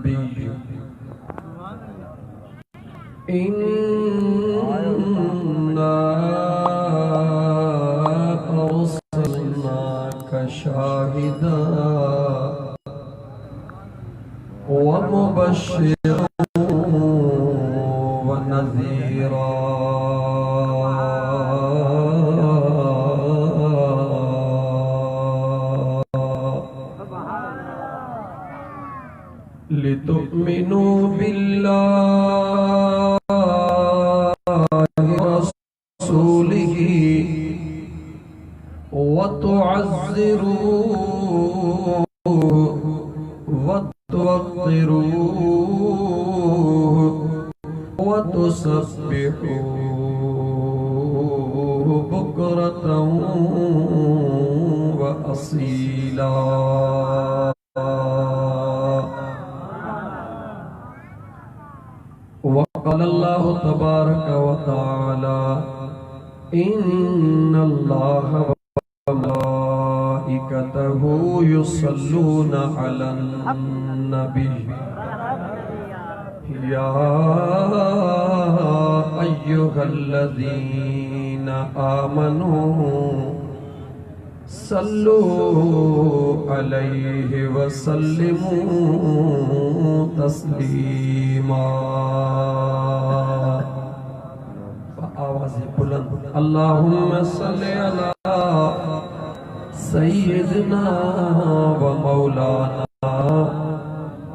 नबी इन्ना अर्सलनाका शाहिदा व मुबश्शिरन व नज़ीरा लितुमिनु बिल्लाहि रसूलिही व तुअज़्ज़िरूहु व तुवक़्क़िरूहु व तुसब्बिहूहु बुक्रतन व असीला। वक़ाल अल्लाहु तबारक व तआला इन्नल्लाह व मलाइकतहु युसल्लूना अलन नबी या अय्युहल्लज़ीना आमनू सल्लू अलैहि व सल्लिमू तस्लीमा। आवाज़ बुलंद अल्लाहुम्मा सल्लि अला सय्यिदना व मौलाना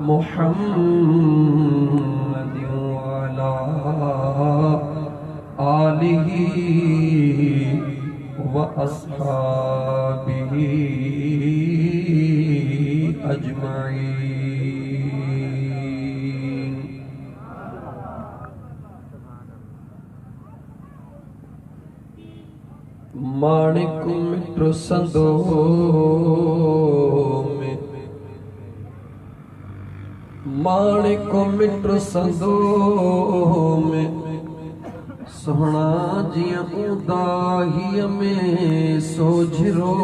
मुहम्मदिन व अला आलिही व अस्हाबिही अजमईन। माणिक मित्र संदो में माणिक मित्र संदो में सोहना जिया उदाही में सोझरो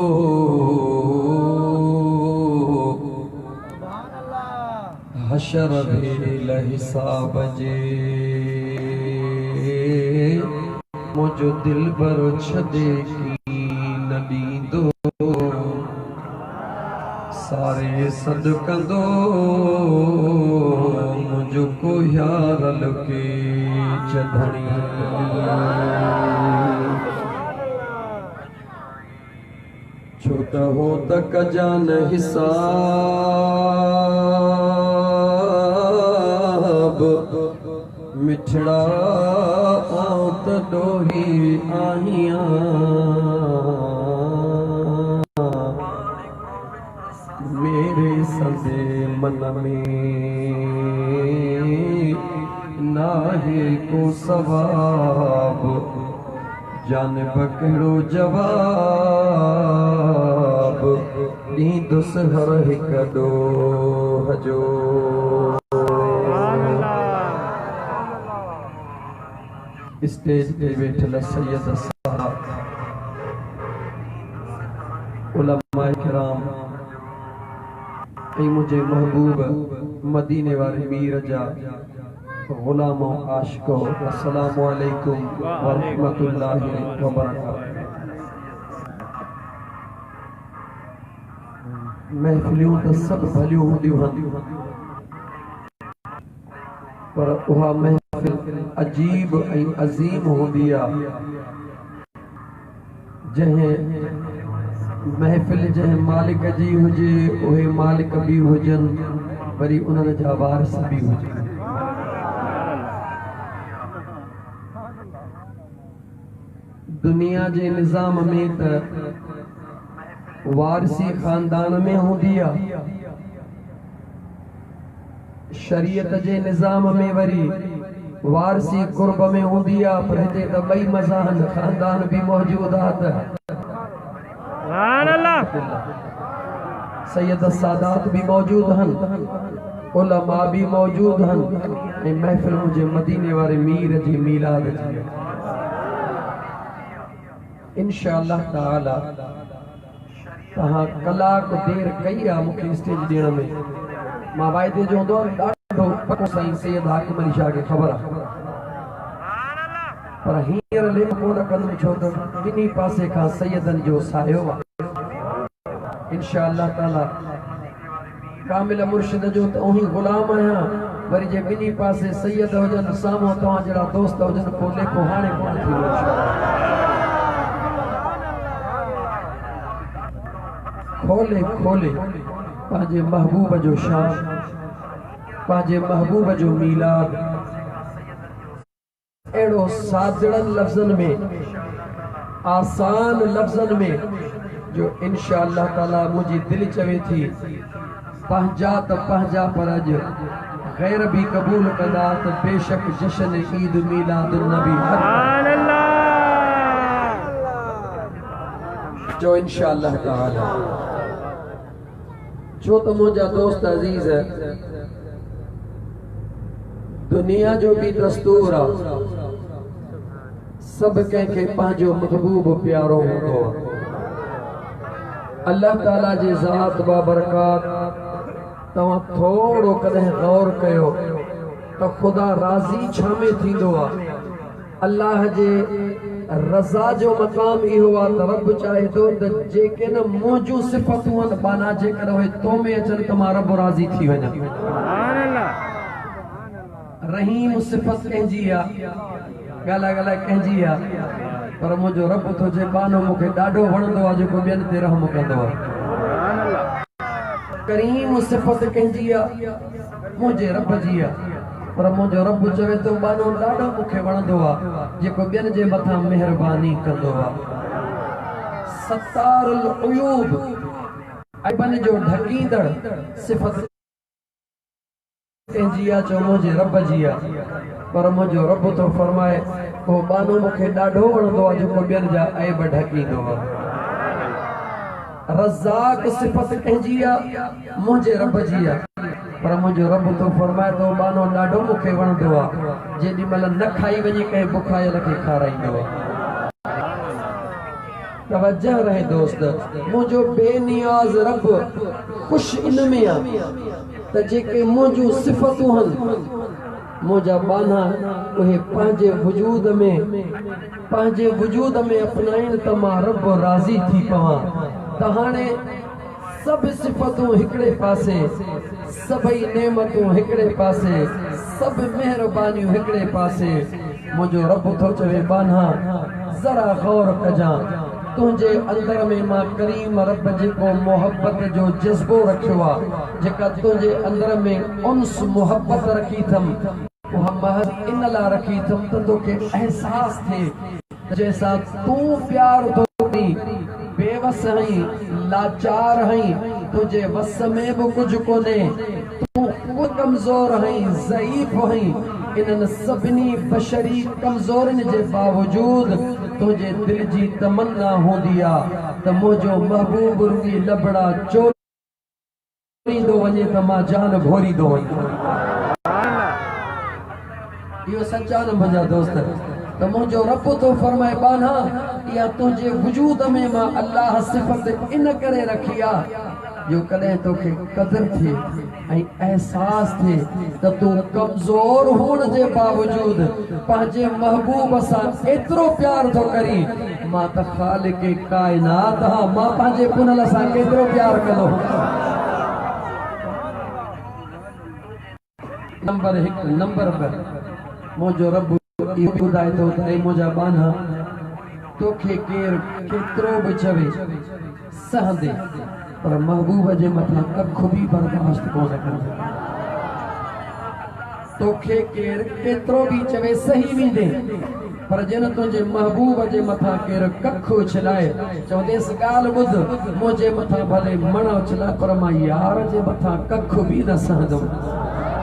हशर भेल हिसाब जे मुझो दिल भरो छदे की न दींदो सारे सदकंदो मुझो को यार लुके चधणी छोटा हो तक जान हिसाब मिठड़ा आत डोही आहिया मेरे सदे मन में नाहे को सवाब जान पकड़ो जवाब नींदुस हर हिक डोह जो। स्टेज पे बैठल सैयद साहब उलमा किराम मुझे महबूब मदीने वाले मीर जा गुलामो आशिको अस्सलामु अलैकुम व रहमतुल्लाहि व बरकातहू। महफिलियों तो सब भलियों हुंदियूं पर उहा महफिल अजीब ऐं अज़ीम हुंदी आहे जंहिं महफिल जंहिं मालिक जी हुजे उहे मालिक भी हुजन वरी उन्हनि जा वारिस भी हुजन। दुनिया जे निज़ाम में त वारसी खानदान में हुंदी आहे शरीयत जे निज़ाम में वरी वारसी कुर्ब में हुंदी आहे पर हिते त ॿई मज़ाहन खानदान भी मौजूद आहे त सैयद सादात भी मौजूद हन उलमा भी मौजूद हन ऐं महफिल मुझे मदीने वाले मीर जी मीलाद जी इंशाअल्लाह ताला तहां कलाक देर कई आहे मूंखे स्टेज ॾियण में मां वाइदे जो हूंदो आहे ॾाढो पको साईं सैयद हाकिम अली शाह खे ख़बर आहे, पर हींअर लिख कोन कंदुमि छो त ॿिन्ही पासे खां सैयदनि जो सायो आहे। इंशाअल्लाह ताला कामिल मुर्शिद जो त उही ग़ुलाम आहियां, वरी जे ॿिन्ही पासे सैयद हुजनि साम्हूं तव्हां जहिड़ा दोस्त हुजनि पोइ लेखो हाणे कोन थींदो। खोले खोले पंहिंजे महबूब जो शान, पंहिंजे महबूब जो मीलाद अहिड़ो सादड़नि लफ़्ज़नि में, आसान लफ़्ज़नि में जो इंशाअल्लाह ताला मुंहिंजी दिलि चवे थी पंहिंजा त पंहिंजा, पर अॼु गैर बि क़बूल कंदा त बेशक जशन ईद मीलाद नबी जो इंशाअल्लाह ताला। छो त मुंहिंजा दोस्त अज़ीज़ दुनिया जो भी दस्तूर आहे, सब कंहिंखे पंहिंजो महबूब प्यारो हूंदो आहे। अल्लाह ताला जी ज़ात बाबरकात तव्हां थोड़ो कॾहिं गौर कयो त ख़ुदा राज़ी छा में थींदो आहे। अल्लाह जे रज़ा जो मक़ाम इहो आहे त रब चाहे थो त जेके न मुंहिंजूं जूं सिफ़तूं आहिनि बाना जेकर उहे तो में अचनि त मां रब राज़ी थी वञा। रहीम सिफ़त कंहिंजी आहे, ॻाल्हाए ॻाल्हाए कंहिंजी आहे, पर मुंहिंजो रब थो चए बानो मूंखे ॾाढो वणंदो आहे जेको ॿियनि ते रहम कंदो आहे। करीम सिफ़त कंहिंजी आहे, मुंहिंजे रब जी आहे, पर मुंहिंजो रब चवे थो बानो ॾाढो मूंखे वणंदो आहे जेको ॿियनि जे मथां महिरबानी कंदो आहे। सत्तारुल उयूब, ऐबन जो ढकींदड़ सिफ़त कंहिंजी आहे, चओ मुंहिंजे रब जी आहे, पर मुंहिंजो रब थो फरमाए उहो बानो मूंखे ॾाढो वणंदो आहे जेको ॿियनि जा ऐब ढकींदो आहे। रज़ाक सिफ़त कंहिंजी आहे, मुंहिंजे रब जी आहे, पर मुंहिंजो रब थो फरमाए थो बानो ॾाढो मूंखे वणंदो आहे जेॾी महिल न खाई वञे कंहिं बुखायल खे खाराईंदो आहे। तवज्जो रहे दोस्त, मुंहिंजो बेनियाज़ रब ख़ुशि इन में आहे त जेके मुंहिंजूं सिफ़तूं आहिनि मुंहिंजा बाना उहे पंहिंजे वजूद में अपनाइनि त मां रब राज़ी थी पवां। त हाणे सभु सिफ़तूं हिकिड़े पासे, सभई नेमतूं हिकिड़े पासे, सभु महिरबानियूं हिकिड़े पासे, मुंहिंजो रब थो चवे बाना ज़रा गौर कजां तुंहिंजे अंदर में मां करीम रब जेको मोहब्बत जो जज़्बो रखियो आहे, जेका तुंहिंजे अंदर में उन्स मोहब्बत रखी अथमि, उहा महज़ इन लाइ रखी अथमि त तोखे अहसास थिए जैसा तूं प्यार थो करी, बेवस आहीं, लाचार आहीं, तुझे वस में भी कुछ कोने, तू कमजोर आहीं, ज़ईफ़ आहीं, इन्हनि सभिनी बशरी कमज़ोरनि जे बावजूद तुझे दिल जी तमन्ना हूंदी आहे त मुंहिंजो महबूब रुॻी लबड़ा चोरींदो वञे त मां जान भोरींदो वञा। इहो सच्चा न मुंहिंजा दोस्त, त मुंहिंजो रब थो फरमाए बाना इहा तुंहिंजे वजूद में मां अल्लाह सिफ़त इन करे रखी आहे जो कॾहिं तोखे क़दर थिए ऐं एहसास थिए त तूं कमज़ोर हुअण जे बावजूद पंहिंजे महबूब सां एतिरो प्यार थो करी, मां त ख़ालिक़ काइनात आहियां, मां पंहिंजे पुनल सां केतिरो प्यार कंदो। नंबर 1 नंबर 2 मुंहिंजो रब इहो ॿुधाए थो त मुंहिंजा बाना तोखे केरु केतिरो बि चवे सहंदे, पर महबूब जे मथां कख बि बर्दाश्त कोन कंदे। तोखे केरु केतिरो बि चवे सही वेंदे, पर जिन तुंहिंजे महबूब जे मथां केरु कख उछलाए चवंदेसि ॻाल्हि ॿुध मुंहिंजे मथां भले मण उछलाए, पर मां यार जे मथां कख बि न सहंदुमि।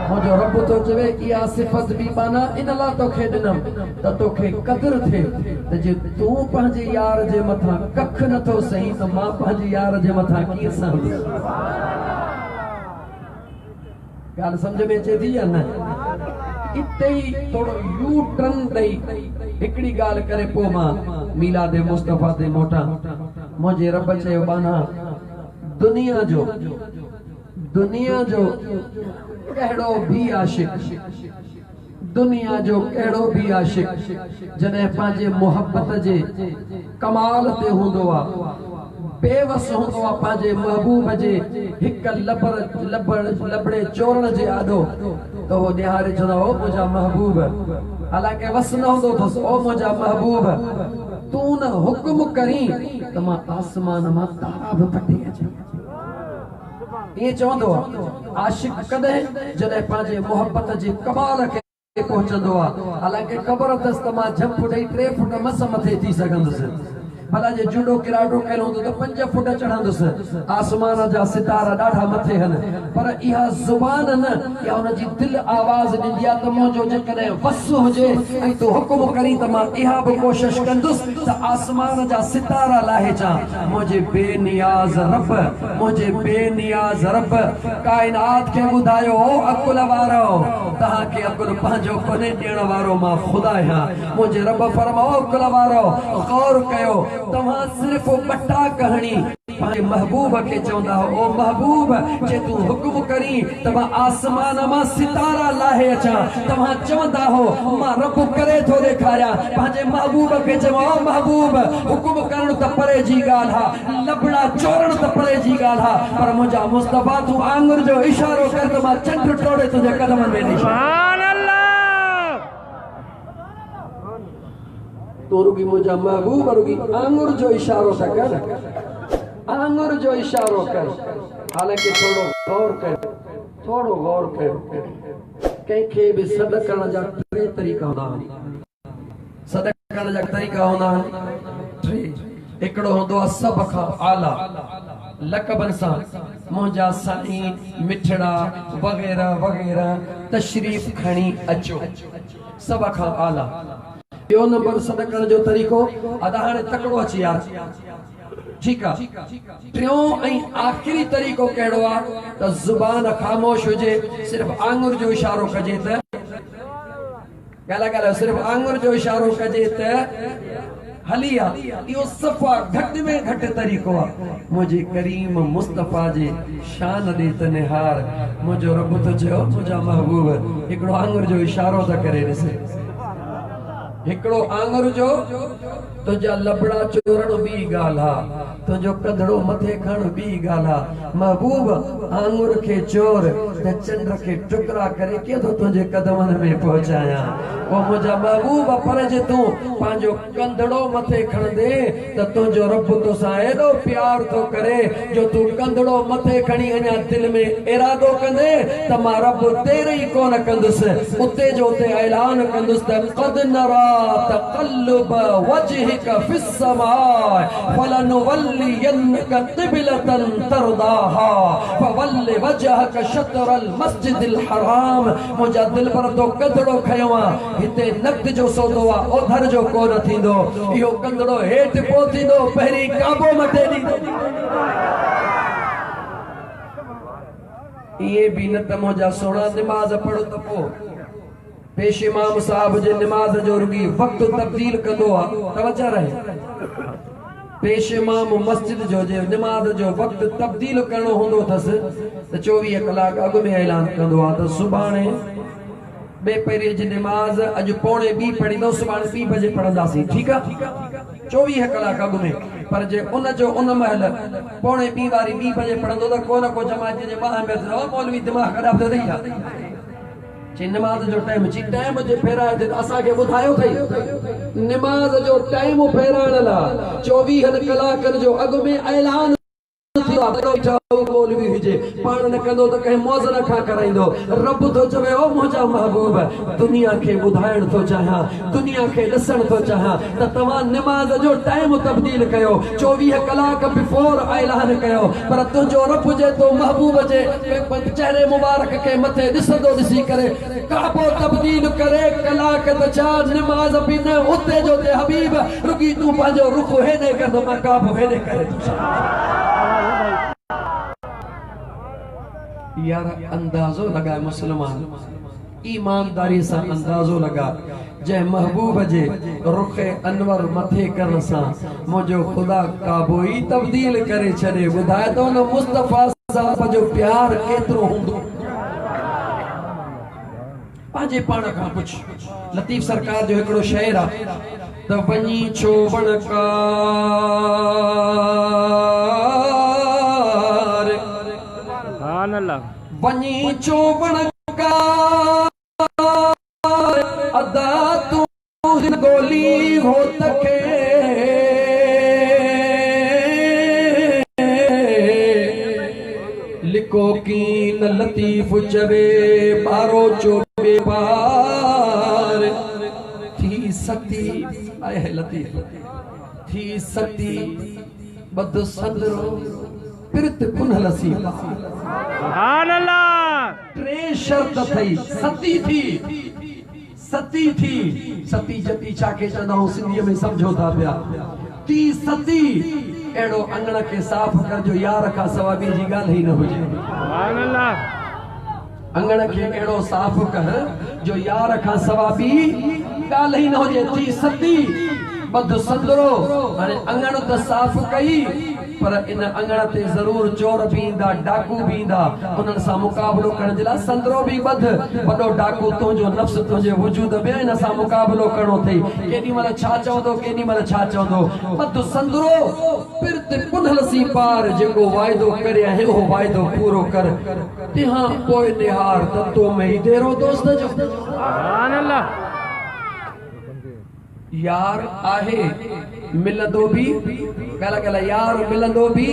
मुंहिंजो रब थो चवे इहा सिफ़त बि माना इन लाइ तोखे ॾिनमि त तोखे क़दुरु थिए त जे तूं पंहिंजे यार जे मथां कख नथो सही त मां पंहिंजे यार जे मथां कीअं सहंदुसि। ॻाल्हि सम्झ में अचे थी या न? इते ई थोरो यू टर्न ॾेई हिकिड़ी ॻाल्हि करे पोइ मां मीलाद मुस्तफ़ा ते मोटां। मुंहिंजे रब चयो बाना दुनिया जो दुनिया जो कहिड़ो भी आशिक, दुनिया जो कहिड़ो भी आशिक जॾहिं पंहिंजे मोहब्बत जे कमाल ते हूंदो आहे, बेवस हूंदो आहे पंहिंजे महबूब जे हिक लबड़े चोरण जे आॾो, त उहो ॾियारे चवंदो ओ मुंहिंजा महबूब, हालांकि वस न हूंदो अथसि, ओ मुंहिंजा महबूब तूं न हुक्म करी त मां आसमान मां तारा बि कढी अचां। ईअं चवंदो आहे आशिक कॾहिं जॾहिं पंहिंजे मोहब्बत जे कमाल खे पहुचंदो आहे, हालांकि ख़बर अथसि त मां झंप ॾेई 3 फुट मस मथे थी सघंदुसि, भला जे जुडो किराडो कयल हूंदो त 5 फुट चढ़ंदुसि, आसमान जा सितारा ॾाढा मथे आहिनि, पर इहा ज़ुबान न, इहा हुनजी दिल आवाज़ ॾींदी आहे त मुंहिंजो जेकॾहिं वस हुजे ऐं तूं हुकुम करी त मां इहा बि कोशिश कंदुसि त आसमान जा सितारा लाहे अचां। मुंहिंजे बेनियाज़ रब, मुंहिंजे बेनियाज़ रब काइनात खे ॿुधायो, ओ अकुल वारो तव्हांखे अकुल पंहिंजो कोन्हे ॾियण वारो मां ख़ुदा आहियां। मुंहिंजे रब फरमाओ अकुल वारो गौर कयो, तव्हां सिर्फ़ बटा कहाणी पंहिंजे महबूब खे चवंदा हो, ओ महबूब जे तूं हुकुम करी त मां आसमान मां सितारा लाहे अचां, तव्हां चवंदा हो मां रब करे थो ॾेखारियां, पंहिंजे महबूब खे चवो ओ महबूब हुकुम करण त परे जी ॻाल्हि आहे, लबड़ा चोरण त परे जी ॻाल्हि आहे, पर मुंहिंजा मुस्तफ़ा तूं आंगुर जो इशारो कर त मां चंड टोड़े तुंहिंजे कदमनि में निशान तो रुगी मुझा महबूब रुगी आंगुर जो इशारो था कर, आंगुर जो इशारो कर, हालांकि थोड़ो गौर कर, थोड़ो गौर कर, कंहिंखे बि सॾ करण जा 3 तरीक़ा हूंदा आहिनि, सॾ करण जा तरीक़ा हूंदा आहिनि 3। हिकिड़ो हूंदो आहे सभ खां आला लक़बनि सां, मुंहिंजा साईं मिठड़ा वग़ैरह वग़ैरह तशरीफ़ खणी अचो, सभ खां आला। ॿियो नंबर सॾ करण जो तरीक़ो अदा हाणे तकड़ो अची यार, ठीकु आहे। टियों ऐं आख़िरी तरीक़ो कहिड़ो आहे त ज़ुबान ख़ामोश हुजे, सिर्फ़ आंगुर जो इशारो कजे त ॻाल्हाए, सिर्फ़ आंगुर जो इशारो कजे त हली आहे, इहो सफ़ा घटि में घटि तरीक़ो आहे। मुंहिंजे करीम मुस्तफ़ा जे शान ॾे त निहार, मुंहिंजो रब थो चयो मुंहिंजा महबूब हिकिड़ो आंगुर जो इशारो था करे ॾिसे, हिकिड़ो आंगुर जो तुंहिंजा लबड़ा चोरण ॿी ॻाल्हि आहे, तुंहिंजो कंधड़ो मथे खण ॿी ॻाल्हि आहे। महबूब आंगुर खे चोर त चंड खे टुकड़ा करे कीअं थो तुंहिंजे कदमनि में पहुचायां, ओ मुंहिंजा महबूब पर जे तूं पंहिंजो कंधड़ो मथे खणंदे त तुंहिंजो रब तोसां एॾो प्यार थो करे जो तूं कंधड़ो मथे खणी अञा दिलि में इरादो कंदे त मां रब तेरे ई कोन कंदुसि, उते जो उते ऐलान कंदुसि त क़द नरा तक़ल्लुब वजहिक फिस समाए फलनुवल्लियन्नक क़िबलतन तरदाहा फवल्लि वजहक शत्रल मस्जिदिल हराम। मुंहिंजा दिल पर तो कंधड़ो खयो आहे, हिते नक़्द जो सौदो आहे, ओधर जो कोन थींदो, इहो कंधड़ो हेठि पहुतींदो पहिरीं काबो मथे ॾींदो। इहे बि न त मुंहिंजा सोना निमाज़ पढ़ो त पोइ पेश इमाम साहब जे निमाज़ जो रुगी वक्त तब्दील कंदो आहे, तवज्जो रहे, पेश इमाम मस्जिद जो जे निमाज़ जो वक्त तब्दील करणो हूंदो अथसि त 24 कलाक अॻु में ऐलान कंदो आहे त सुभाणे ॿे पहिरीं जी निमाज़ अॼु पौणे 2 पढ़ींदो, सुभाणे 2 बजे पढ़ंदासीं, ठीकु आहे, 24 कलाक अॻु में। पर जे उन जो उन महिल पौणे 2 वारी 2 बजे पढ़ंदो त को न को जमात जे बाहि में मौलवी दिमाग़ ख़राब थो थी आहे, निमाज़ जो टाइम जी टाइम जे फेराए ते असांखे ॿुधायो अथई निमाज़ जो टाइम फेराइण लाइ 24 कलाकनि जो अॻु में ऐलान मौलवी हुजे, पाण न कंदो त कंहिं मौज़ न खां कराईंदो। रब थो चवे ओ मुंहिंजा महबूब दुनिया खे ॿुधाइण थो चाहियां, दुनिया खे ॾिसण थो चाहियां त तव्हां निमाज़ जो टाइम तब्दील कयो, 24 कलाक बिफोर ऐलान कयो, पर तुंहिंजो रब जे तो महबूब जे चेहरे मुबारक खे मथे ॾिसंदो ॾिसी करे काबो तब्दील करे कलाक त छा निमाज़ बि न, उते जो ते हबीब रुगी तूं पंहिंजो रुख हेॾे कंदो मां काबो हेॾे करे यार। अंदाज़ो लगाए मुसलमान, ईमानदारी सां अंदाज़ो लगा जंहिं महबूब जे रुख अनवर मथे करण सां मुंहिंजो ख़ुदा काबो ई तब्दील करे छॾे। ॿुधाए थो न मुस्तफ़ा साहब जो प्यार केतिरो हूंदो पंहिंजे पाण खां कुछ लतीफ सरकार जो हिकिड़ो शेर आहे त वञी छो वणकार सुभान अल्लाह वञी छो वणकार अदा तू गोली हो तके लिको की न लतीफ चवे बारो चोबे पार थी सती आए लतीफ थी सती बद संदरो पिरत पुनः लसी सुभान अल्लाह ट्रे शर्त थई सती थी सती जती चाके चंदा सिंधी में समझो था पिया ती सती एड़ो अंगण के साफ कर जो यार का सवाबी जी गाल ही न हुजे सुभान अल्लाह अंगण के एड़ो साफ कर जो यार का सवाबी गाल ही न हुजे थी सती बद संदरो अने अंगण तो साफ कई पर इन अंगण ते जरूर चोर भी इंदा डाकू भी इंदा उनन सा मुकाबलो करण जे लाइ संदरो भी बध वडो डाकू तुंहिंजो नफ्स तुंहिंजे वजूद में इन सा मुकाबलो करणो थई केडी मल छा चवंदो केडी मल छा चवंदो बद संदरो पिरत पुनलसी पार जेको वायदो करे है वो वायदो पूरो कर तिहां कोई निहार ततो में ही देरो दोस्त जो सुभान अल्लाह यार आहे मिलंदो भी गला गला यार मिलंदो भी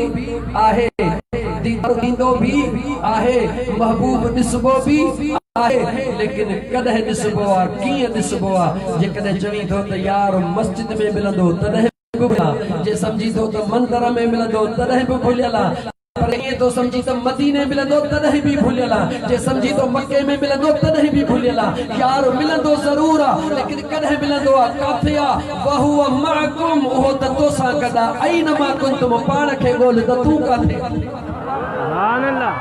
आहे दीदार दींदो भी आहे महबूब निस्बो भी आहे लेकिन कदे निस्बो आ कीअं निस्बो आ जे कदे चवी थो त यार मस्जिद में मिलंदो तदे जे समझी थो त मंदिर में मिलंदो तदे भी भुलियला पर ये तो समझी तो मदीने मिलंदो तदहि भी भूलियला जे समझी तो मक्के में मिलंदो तदहि भी भूलियला यार मिलंदो जरूर आ लेकिन कदहि मिलंदो आ काथे आ वहुव माकुम ओ त तो सा गदा ऐन मा कुंतुम पाण खे गोल त तू काथे सुभान अल्लाह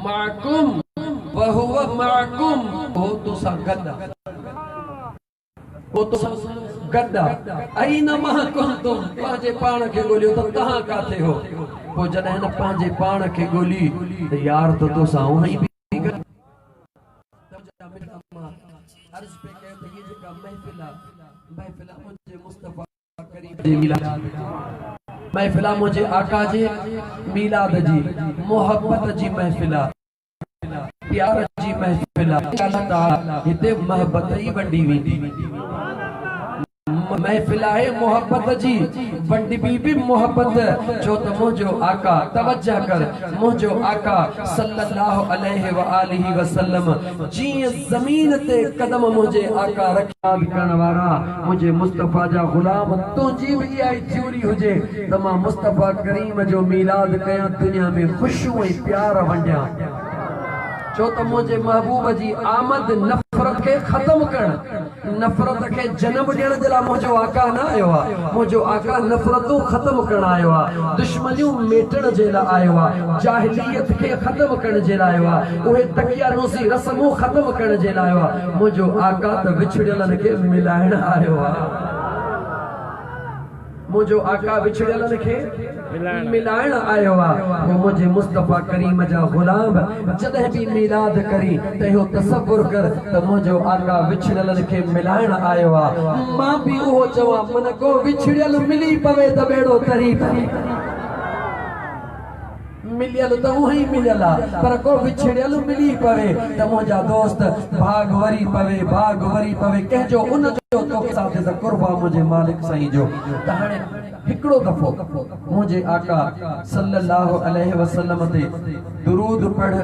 माकुम वहुव माकुम ओ तो सा गदा वो तो गद्दा ऐन मा कुंतुम पांजे पाण खे गोलियो त तहां काथे हो वो जॾहिं न पांजे पाण खे गोली त यार तो तोसां उहई भी अर्ज पे कहे त ये जेका महफिल मुझे मुस्तफा करीम जी मिलाद महफिल मुझे आका जे मिलाद जी मोहब्बत जी महफिल प्यार जी महफिल अल्लाह ताला हिते मोहब्बत ही वंडी वेंदी महफिल है मोहब्बत जी वंडी भी मोहब्बत जो त मुझो आका तवज्जो कर मुझो आका सल्लल्लाहु अलैहि व आलिहि वसल्लम जी जमीन ते कदम मुझे आका रखा करण वारा मुझे मुस्तफा जा गुलाम तुझी भी आई थ्योरी हुजे त मां मुस्तफा करीम जो मिलाद कया दुनिया में खुशू ए प्यार वंडिया जो तो मुझे महबूब जी आमद नफरत के खत्म कर नफरत के जन्म देण जे ला मुझो आका ना आयो आ मुझो आका नफरतों खत्म करण आयो आ दुश्मनियों मेटण जे ला आयो आ जाहिलियत के खत्म करण जे ला आयो आ ओहे तकिया रोसी रस्मों खत्म करण जे ला आयो आ मुझो आका त विछड़ियलन के मिलाइण आयो आ मुझो आका विछड़ियलन के मिलाइण आयो आ वो मुझे मुस्तफा करीम जा गुलाम जदे भी मिलाद करी तयो तसव्वुर कर त मुझो आका विछड़ियलन के मिलाइण आयो आ मां भी वो चवा मन को विछड़ियल मिली पवे त बेड़ो तरी मिलियल तो वही मिलला पर को विछड़ियल मिली पवे त मुझा दोस्त भाग वरी पवे कह जो उन जो तो साथ त कुर्बा मुझे मालिक सही जो त हाने हिकड़ो दफो मुझे आका सल्लल्लाहु अलैहि वसल्लम ते दुरूद पढ़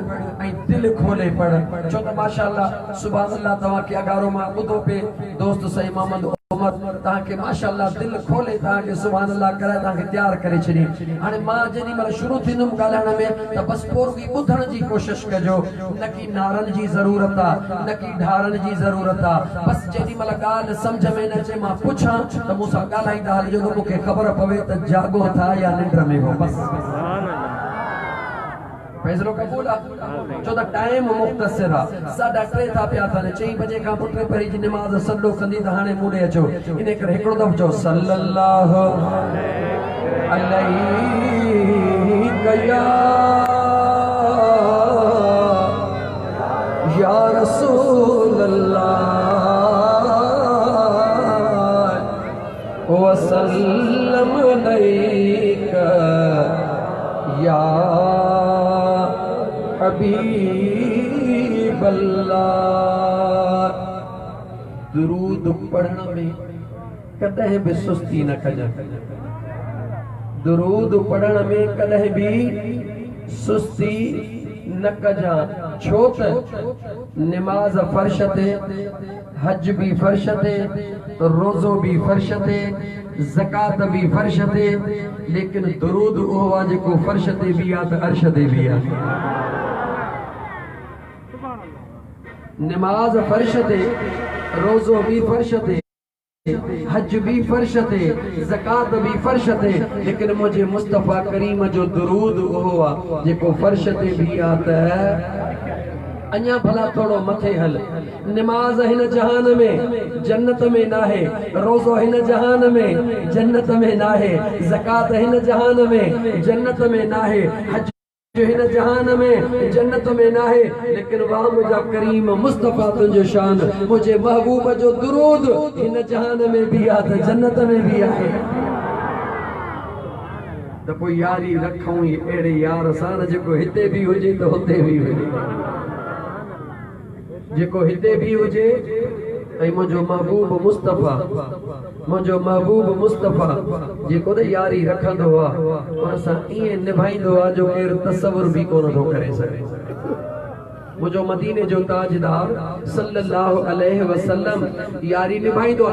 ऐ दिल खोले पढ़ जो त माशाअल्लाह सुभान अल्लाह तवा के अगारो मा बुधो पे दोस्त सही मोहम्मद उमर ता के माशाअल्लाह दिल खोले ता के सुभान अल्लाह करे ता के तैयार करे छनी हाने मां जदी मल शुरू थिनुम गालण में त बस पोरगी बुधण जी कोशिश कजो न की नारन जी जरूरत आ न की ढारन जी जरूरत आ बस जदी मल गाल समझ में न चे मां पूछा त मुसा गालाईंदा हल जो मुके खबर पवे त जागो था या निंद्र में हो बस सुभान अल्लाह फैसलो कबूल आ जो द टाइम मुख्तसर आ 3:30 था पिया था 6 बजे का पुट परी जी नमाज सल्लो कंदी त हाने मुड़े अचो इने करे हिकड़ो दफ़ो सल्लल्लाहु अलैहि या रसूल अल्लाह वसल्लम अलैका या हबीब अल्लाह। दुरूद पढ़ण में कदे भी सुस्ती न कजा। दुरूद पढ़ण में कदे भी सुस्ती न कजा। छो त नमाज फर्श ते, हज भी फर्श ते, रोज़ो भी फर्श ते, ज़कात भी फर्श ते, लेकिन दुरूद उहो आहे जेको फर्श ते भी आहे त अर्श ते भी आहे। नमाज फर्श ते, रोज़ो भी फर्श ते, हज भी फर्श ते, ज़कात भी फर्श ते, लेकिन मुझे मुस्तफ़ा करीम जो दुरूद उहो आहे जेको फर्श ते भी आहे त अञा भला थोड़ो मथे हल। नमाज हिन जहान में जन्नत में नाहे, रोज़ो हिन जहान में जन्नत में नाहे, ज़कात हिन जहान में जन्नत में नाहे, हज हिन जहान में जन्नत में नाहे, लेकिन वाह मुझा करीम मुस्तफ़ा तुंहिंजो शान मुझे महबूब जो दुरूद हिन जहान में भी आहे त जन्नत में भी आहे। त पोइ यारी रखूं ई अहिड़े यार सां जेको हिते भी हुजे त हुते भी हुजे, जेको हिते भी हुजे ऐं मुंहिंजो महबूब मुस्तफ़ा, मुंहिंजो महबूब मुस्तफ़ा जेको त यारी रखंदो आहे उन सां ईअं निभाईंदो आहे जो केरु तसवुर भी कोन थो करे सघे। मुझो मदीने जो ताजदार सल्लल्लाहु अलैहि वसल्लम यारी निभाईंदो त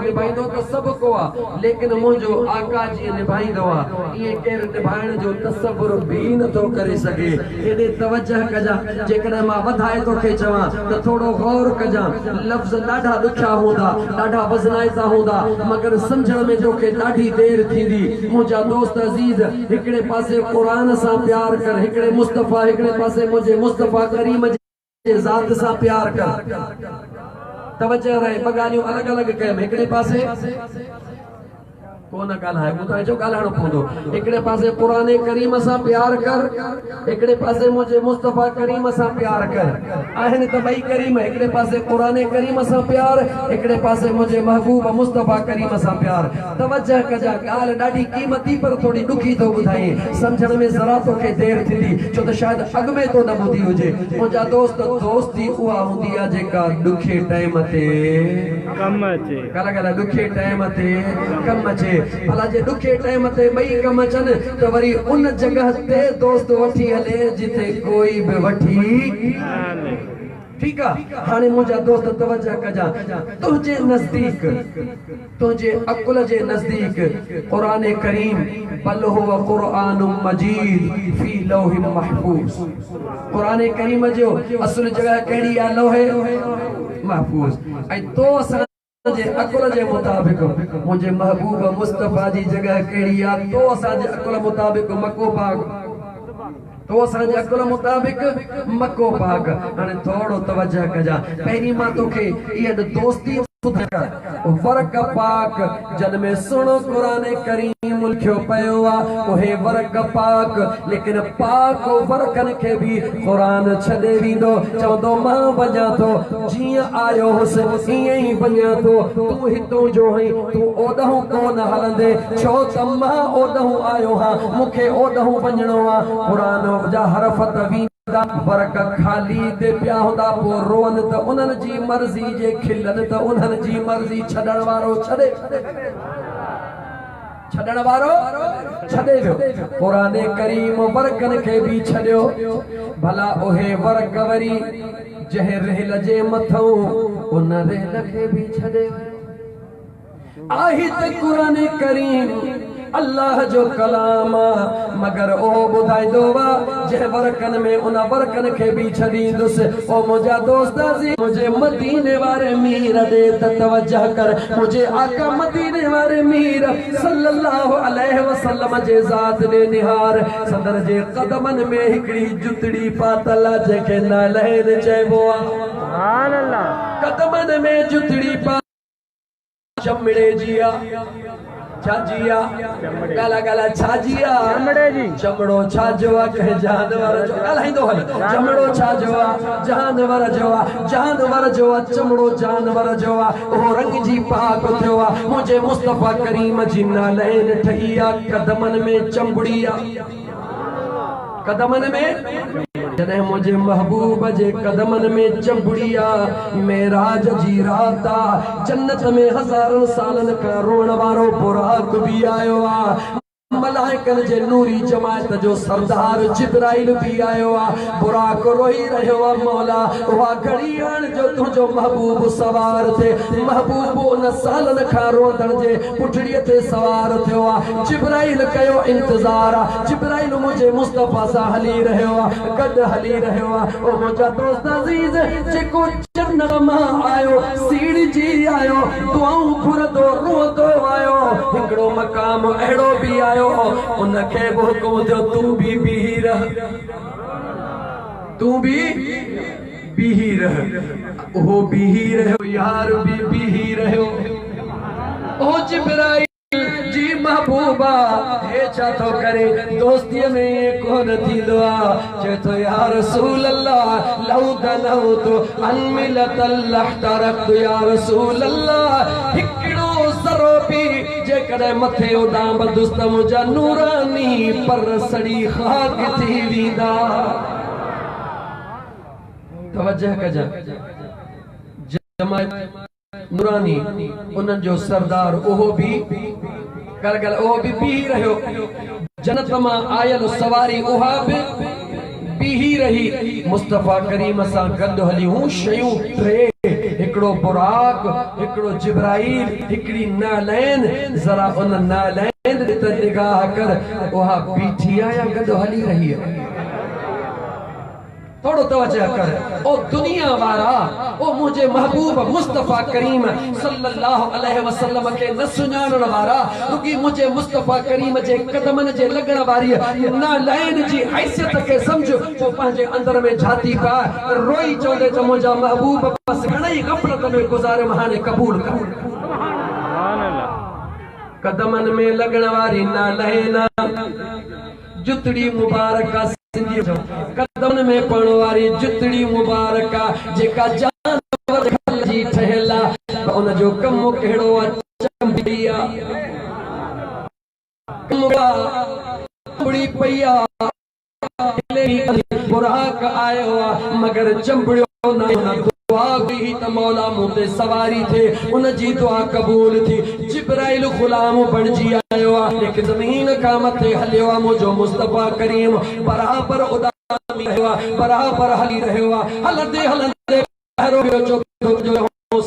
सब को आ, लेकिन मुझो आका जी निभाईंदो आ ये केर निभाइण जो तसव्वुर भी न तो करे सके। एडे तवज्जह कजा, जेकॾहिं मां वधाए तोखे चवां त थोड़ो गौर कजा। लफ्ज़ ॾाढा ॾुखिया हूंदा, ॾाढा वज़नाइज़ा हूंदा, मगर सम्झण में तोखे ॾाढी देर थींदी। मुंहिंजा दोस्त अज़ीज़, हिकिड़े पासे क़ुरान सां प्यार कर, हिकिड़े मुस्तफ़ा, हिकिड़े पासे मुंहिंजे मुस्तफ़ा करीम ज़ात सां प्यार कर। तवज्जो रहे, ॿ ॻाल्हियूं अलॻि अलॻि कयूं। हिकिड़े पासे कोन ॻाल्हाए, ॿुधाए जो ॻाल्हाइणो पवंदो। हिकिड़े पासे क़ुरान करीम सां प्यार कर, हिकिड़े पासे मुंहिंजे मुस्तफ़ा करीम सां प्यार कर। आहिनि त ॿई करीम, हिकिड़े पासे क़ुरान करीम सां प्यार, हिकिड़े पासे मुंहिंजे महबूब मुस्तफ़ा करीम सां प्यार। तवज्जो कजा, ॻाल्हि ॾाढी क़ीमती पर थोड़ी ॾुखी थो ॿुधाई, सम्झण में ज़रा तोखे देर थींदी, छो त शायद अॻ में तो न ॿुधी हुजे। मुंहिंजा दोस्त, दोस्ती उहा हूंदी आहे जेका ॾुखे टाइम ते कम अचे। गला ॾुखे टाइम ते कम अचे। भला जे ॾुखे टाइम ते ॿई कम अचनि त वरी उन जगह ते दोस्त वठी हले जिथे कोई बि वठी। ठीक है, हाणे मुझा दोस्त तवज्जो कजा, तुझे नजदीक, तुझे अकुल जे नजदीक कुरान करीम बल हुवा कुरान मजीद फी लौह महफूज। कुरान करीम जो असल जगह कहिड़ी आहे? लौह महफूज। ऐं तो असां जे अकुल जे मुताबिक मुझे महबूब मुस्तफ़ा जी जगह कहिड़ी आहे? तो असां जे अकुल मुताबिक मक्को पाक, तो असांजे अकुल मुताबिक मक्को पाक। हाणे थोड़ो तवज्जो कजा। पहिरीं मां तोखे इहा दोस्ती वर्क पाक जन में सुनो कुरान करीम लिखियो पियो आहे उहे वर्क पाक, लेकिन पाक वर्कन खे भी कुरान छॾे वेंदो, चवंदो मां वञा थो, जीअं आयो हुउसि ईअं ई वञा थो। तूं हितों जो आहीं, तूं ओॾहूं कोन हलंदे, छो त मां ओॾहूं आयो हां, मूंखे ओॾहूं वञिणो आहे। कुरान जा हरफ त वर्क खाली ते पिया हूंदा, पोइ रोअनि त उन्हनि जी मर्ज़ी जे, खिलनि त उन्हनि जी मर्ज़ी। छॾण वारो छॾे, छॾण वारो छॾे वियो। क़ुरान करीम वर्कनि खे बि छॾियो। भला उहे वर्क वरी जंहिं रेल जे मथऊं उन रेल खे बि छॾे आहे त क़ुरान करीम अल्लाह जो कलाम, मगर ओ ॿुधाईंदो आहे जंहिं वर्कन में उन वर्कन खे बि छॾींदुसि। ओ मुंहिंजा दोस्त, मुंहिंजे मदीने वारे मीर ॾे त तवज्जो कर। मुंहिंजे आका मदीने वारे मीर सल्लल्लाहु अलैहि वसल्लम जे ज़ात ॾे निहार। संदर जे क़दमनि में हिकिड़ी जुतड़ी पातल आहे जंहिंखे नालैन चइबो आहे। सुभान अल्लाह। क़दमनि में जुतड़ी पा चमड़े जी आहे, छाजिया गाला गाला छाजिया चमड़े जी चमड़ो छाजवा कहे जानवर जो ॻाल्हाईंदो हल चमड़ो छाजवा जानवर जवा जानवर जवा चमड़ो जानवर जवा ओ रंग जी पाक थिया मुझे मुस्तफा करीम जी नालैन ठहिया कदमन में चंबड़िया कदमन में जॾहिं मुझे महबूब जे कदमन में चंबड़िया मेराज जी राता जन्नत में हज़ारन सालन का रोण वारो बुराक भी आयो आ मलाइकन जे नूरी जमात जो सरदार जिब्राइल भी आयो आ बुराक रोई रहियो आ मौला वा घड़ी आण जो तुझो महबूब सवार थे महबूब उन सालन खां रोदण जे पुठड़ीअ ते सवार थियो आ जिब्राइल कयो इंतजार आ जिब्राइल मुझे मुस्तफा सां हली रहियो आ गॾु हली रहियो आ ओ मुंहिंजा दोस्त अज़ीज़ जेको जन्नत मां आयो सीढ़ी जी आयो दुआऊं घुरंदो रोंदो आयो हिकिड़ो मक़ाम अहिड़ो बि आयो उनखे बि हुकुम थियो तू भी बीही रह तू भी बीही रह ओ बीही रहो यार भी बीही रहो ओ जिब्राइल जी महबूबा हे छा थो करे दोस्तीअ में कोन थींदो आ चए थो या रसूल अल्लाह लौ दनौतु अन मिलतल लहतरक या रसूल अल्लाह हिकिड़ो ज़रो बि जेकॾहिं मथे उॾां बदुस्त मुंहिंजा नूरानी पर सड़ी ख़ाक थी वेंदा तवज्जो कजा जमात नूरानी उन्हनि जो सरदार ओहो भी गल गल ओहो भी बीही रहियो जन्नत मां आयल सवारी उहा भी बीही रही मुस्तफा करीम सां गॾु हलियूं शयूं टे हिकिड़ो बुराक हिकिड़ो जिब्राइल हिकिड़ी नालैन ज़रा उन नालैन ते निगाह कर उहा बीठी आ या गॾु हली रही है थोड़ो तवज्जो कर ओ दुनिया वारा ओ मुझे महबूब मुस्तफा करीम सल्लल्लाहु अलैहि वसल्लम के न सुञाणण वारा रुकी मुझे मुस्तफा करीम जे कदमन जे लगण वारी ना लाइन जी हैसियत के समझ वो पंहिंजे अंदर में झाती पा रोई चौंदे त मुंहिंजा महबूब बस घणई गफ़लत में गुज़ारे हाणे कबूल कर सुभान अल्लाह कदमन में लगण वारी ना लाइन जुतड़ी मुबारका कदम में पड़ वारी जुतड़ी मुबारका जेका जानवर खल जी ठहला उन जो कम केड़ो चंबिया बड़ी पैया बुराक आयो मगर चंबड़ियो ना दुआ भी त मौला मुते सवारी थे उन जी दुआ कबूल थी जिब्राइल गुलाम बन जी आयो एक जमीन का मथे हलियो मुझो मुस्तफा करीम बराबर उदामी रहियो बराबर हली रहियो हलंदे हलंदे पैरो जो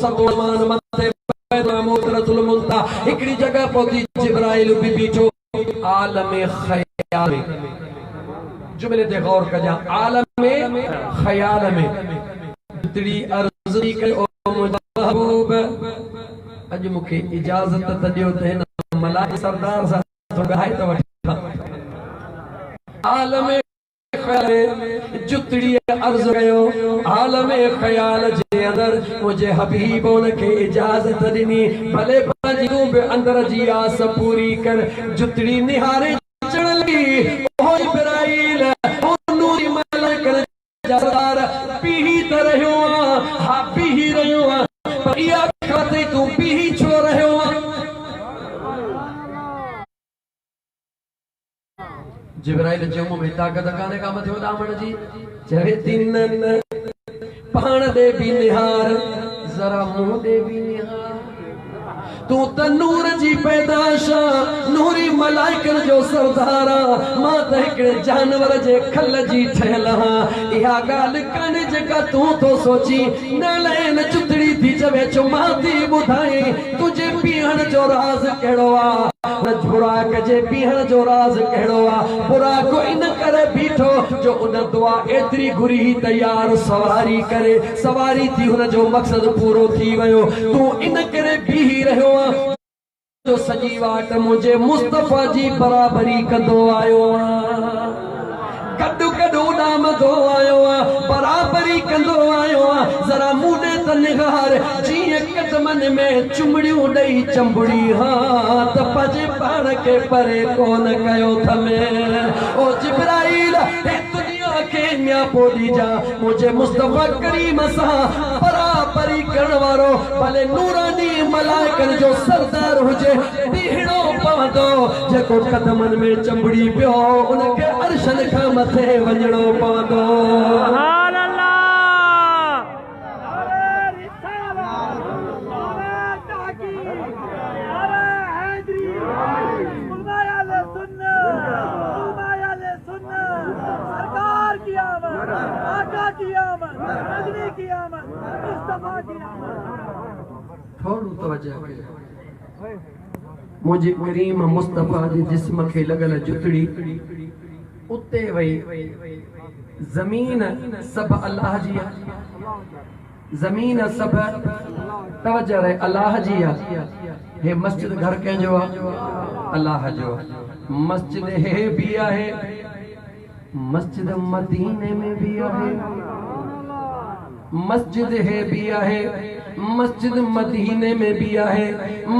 सतमान मथे पैदा मुदरतुल मुंता एकड़ी जगह पहुंची जिब्राइल भी बीठो आलम ख्याल जुमले ते गौर कजा आलम ख्याल में जितड़ी अर्ज़ी कई ओ महबूब अज मुखे इजाजत त दियो ते न मलाइक सरदार सा ॻाल्हाए त वठा आलम ख्याल जुतड़ी अर्ज़ कयो आलम ख्याल जे अंदर मुझे हबीब उनके इजाजत दिनी भले पंहिंजी तूं बि अंदर जी आस पूरी कर जुतड़ी निहारे चढ़ लगी ओ इब्राहिल ओ नूरी मलाइकन सरदार पीही त रहियो हा पीही रहियो पर इहा खाते तूं पीही छो रहियो जिब्राइल जो मुंह में ताकत काने का मथे उॾामण जी चवे तिनन पाण दे भी निहार जरा मुंह दे भी निहार तू त नूर जी पैदाश नूरी मलाइकन जो सरदारा मां त हिकिड़े जानवर जे खल जी ठहियल इहा ॻाल्हि कान्हे जेका तूं थो सोची न लैन चुतड़ी थी चवे चो मां थी ॿुधाए तुंहिंजे पीअण जो राज़ कहिड़ो आहे बुराक जे पीअण जो राज़ कहिड़ो आहे बुराक इन करे बीठो जो उन दुआ एतिरी घुरी तयार सवारी करे सवारी थी हुन जो मक़सद पूरो थी वियो तूं इन करे बीही रहियो जो सजी वाट मुझे मुस्तफा जी बराबरी कंदो आयो गॾु गॾु वॾो ॾामदो आयो आहे बराबरी कंदो आयो आहे ज़रा मूं ॾे त निगार जीअं कदमनि में चुमड़ियूं ॾेई चंबड़ी हा त पंहिंजे पाण खे परे कोन कयो थमे ओ जिब्राइल हे दुनिया खे न्यापो ॾिजा मुंहिंजे मुस्तफ़ा करीम सां बराबरी करण वारो भले नूरानी मलाइकनि जो सरदार हुजे बीहणो पवंदो जेको कदमनि में चंबड़ी पियो उनखे अर्शनि खां मथे वञणो पवंदो सुभान अल्लाह थोड़ो तवज्जो मुझे करीम मुस्तफा जे जिस्म खे लॻल जुतड़ी उते वई ज़मीन सब अल्लाह जी आहे ज़मीन सब तवज्जो रहे अल्लाह जी आहे हे मस्जिद घर कंहिंजो आहे अल्लाह जो मस्जिद हे भी आहे मस्जिद मदीने में भी आहे मस्जिद है भी आहे मस्जिद मदीने में भी आहे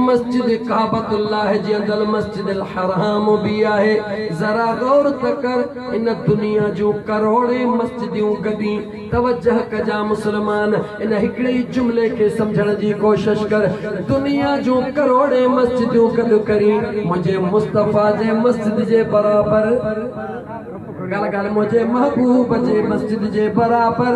मस्जिद काबतुल्लाह जे अंदर मस्जिद अल हराम भी आहे जरा गौर तकर इन दुनिया जो करोड़े मस्जिदियों गदी तवज्जह कजा मुसलमान इन हिकड़े जुमले के समझण जी कोशिश कर दुनिया जो करोड़े मस्जिदियों गद करी मुझे मुस्तफा जे मस्जिद जे बराबर गल गल मुझे महबूब जे मस्जिद जे बराबर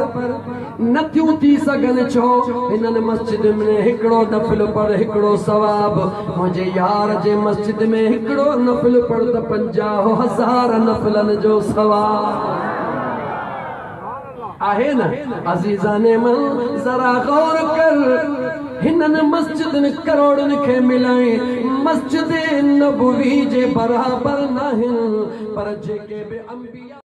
नथियूं थी सघनि छो हिननि मस्जिद में हिकिड़ो नफ़िल पढ़ हिकिड़ो सवाब मुंहिंजे यार जे मस्जिद में हिकिड़ो नफ़िल पढ़ त 50,000 नफ़िलनि जो सवाब आहे न अज़ीज़ाने मन जरा गौर कर हिननि मस्जिदनि करोड़नि खे मिलाए मस्जिद नबवी जे बराबर नाहिनि पर जेके बि अंबिया